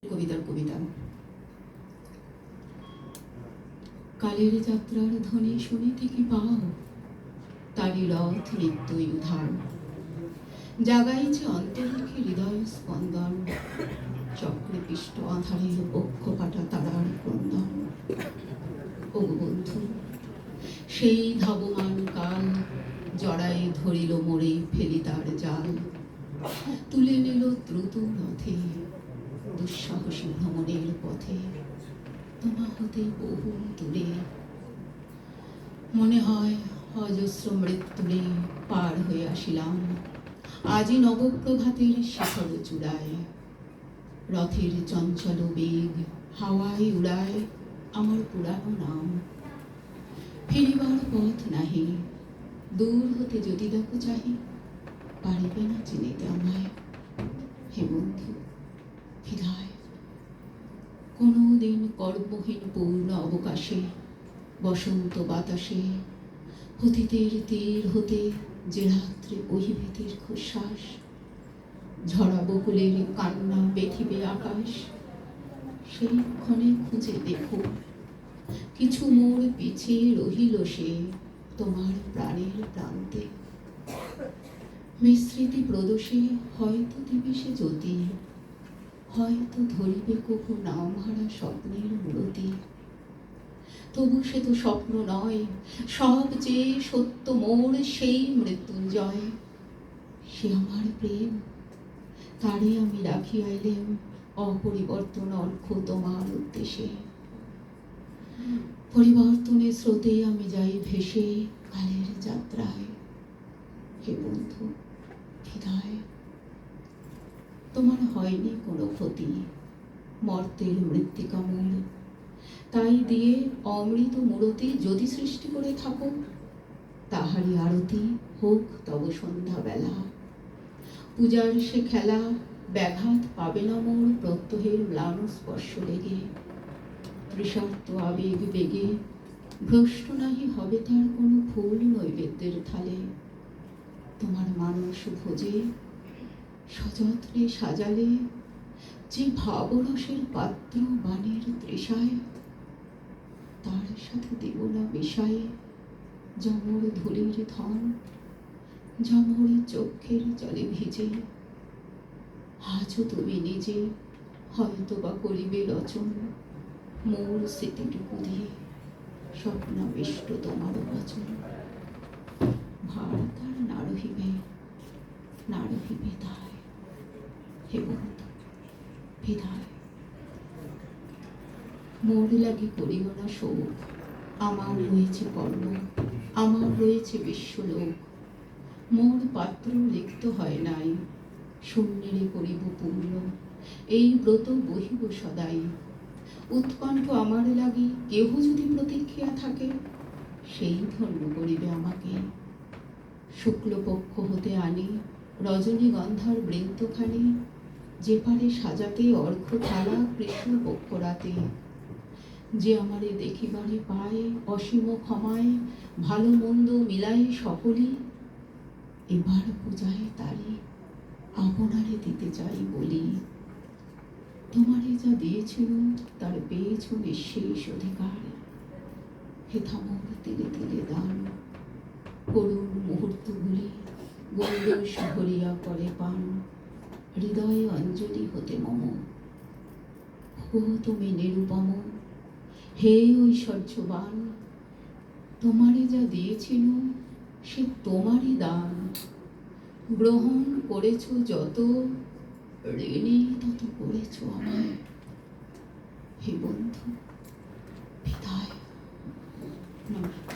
কবিতার কবিতা। কালের যাত্রার ধ্বনি শুনিতে কি পাও, তারি রথ নিত্যই উধার। জাগাইছে অন্তরিক্ষে হৃদয় স্পন্দন, চক্রে পিষ্ট আধারের বক্ষ কাটা তারার ক্রন্দন। ও বন্ধু, সেই ধাবমান কাল জড়ায় ধরিল মোরে ফেলি তার জাল। তুলে নিল দ্রুত রথে দুঃসাহসী ভ্রমণের পথে, তোমা হতে বহু দূরে। মনে হয় অজস্র মৃত্যুরে পার হয়ে আসিলাম, আজি নবপ্রভাতের শিখর চূড়ায়। রথের চঞ্চল বেগ হাওয়ায় উড়ায় আমার পুরানো নাম। ফিরিবার পথ নাহি, দূর হতে যদি দেখো চাহি, পারিবে না চিনিতে আমায়। হে বন্ধু, বিদায়। কোনদিন কর্মহীন পূর্ণ অবকাশে, বসন্ত বাতাসে, অতীতের তীর হতে যে রাত্রে বহিবে দীর্ঘশ্বাস, ঝরা বকুলের কান্না বেঁধিবে আকাশ। সেই ক্ষণে খুঁজে দেখো, কিছু মোড় পিছে রহিল সে তোমার প্রাণের প্রান্তে। বিস্মৃতি প্রদোষে হয়তো দিবে সে জ্যোতি, হয়তো ধরিবে কবু নামহারা স্বপ্নের মূরতি। তবু সে তো স্বপ্ন নয়, সবচেয়ে সত্য মোর সেই মৃত্যুঞ্জয়। সে আমার প্রেম, তারে আমি রাখি আইলেম অপরিবর্তন অর্ঘ্য তোমার উদ্দেশ্যে। পরিবর্তনের স্রোতে আমি যাই ভেসে কালের যাত্রায়। হে বন্ধু, বিদায়। তোমার হয়নি কোনো ক্ষতি, মর্তের মৃত্তিকামূল, তাই দিয়ে অমৃত মূরতি যদি সৃষ্টি করে থাকো, তাহারই আরতি হোক তব সন্ধ্যা বেলা। পূজার সে খেলা ব্যাঘাত পাবে না মোর প্রত্যহের ম্লান স্পর্শ লেগে। তৃষার্ত আবেগ বেগে ভ্রষ্ট নাহি হবে তার কোনো ফুল নৈবেদ্যের থালে। তোমার মানস ভোজে সযত্নে সাজালে যে ভাবরসের পাত্র বাণীর তৃষায়, তার সাথে দেব না মিশায়ে যমর ধুলির ধন, যমর চক্ষের জলে ভিজে। আজও তুমি নিজে হয়তো বা করিবে রচন মোর স্মৃতিটুকু দিয়ে, স্বপ্নাবিষ্ট তোমার বচন। ভার তার না রহিবে, না রহিবে দায়। হে বন্ধু, বিদায়। মোর লাগি করিও না শোক, আমার রয়েছে কর্ম, আমার রয়েছে বিশ্বলোক। মোর পাত্র রিক্ত হয় নাই, শূন্যেরে করিব পূর্ণ, এই ব্রত বহিব সদাই। উৎকণ্ঠ আমার লাগি কেহ যদি প্রতীক্ষিয়া থাকে, সেই ধন্য করিবে আমাকে। শুক্লপক্ষ হতে আনি রজনীগন্ধার বৃন্তখানি, যে পারে সাজাতে অর্ঘ্য থালা কৃষ্ণপক্ষ রাতে। যে আমারে দেখিবারে পায় অসীম ক্ষমায়, ভালো মন্দ মিলাই সকলই, এবার পূজায় তারি আপনারে দিতে চাই বলি। তোমারে যা দিয়েছিল তার পেয়েছ নিঃশেষ অধিকার। হেথা মোর তিলে তিলে দান, করুণ মুহূর্তগুলি গৌরস ভরিয়া করে পান। হৃদয়ে অঞ্জলি হতে মম, ও তুমি নিরুপম, হে ঐশ্বর্যবান। তোমারে যা দিয়েছিল সে তোমারই দান, গ্রহণ করেছ যত, ঋণী তত করেছ আমায়। হে বন্ধু,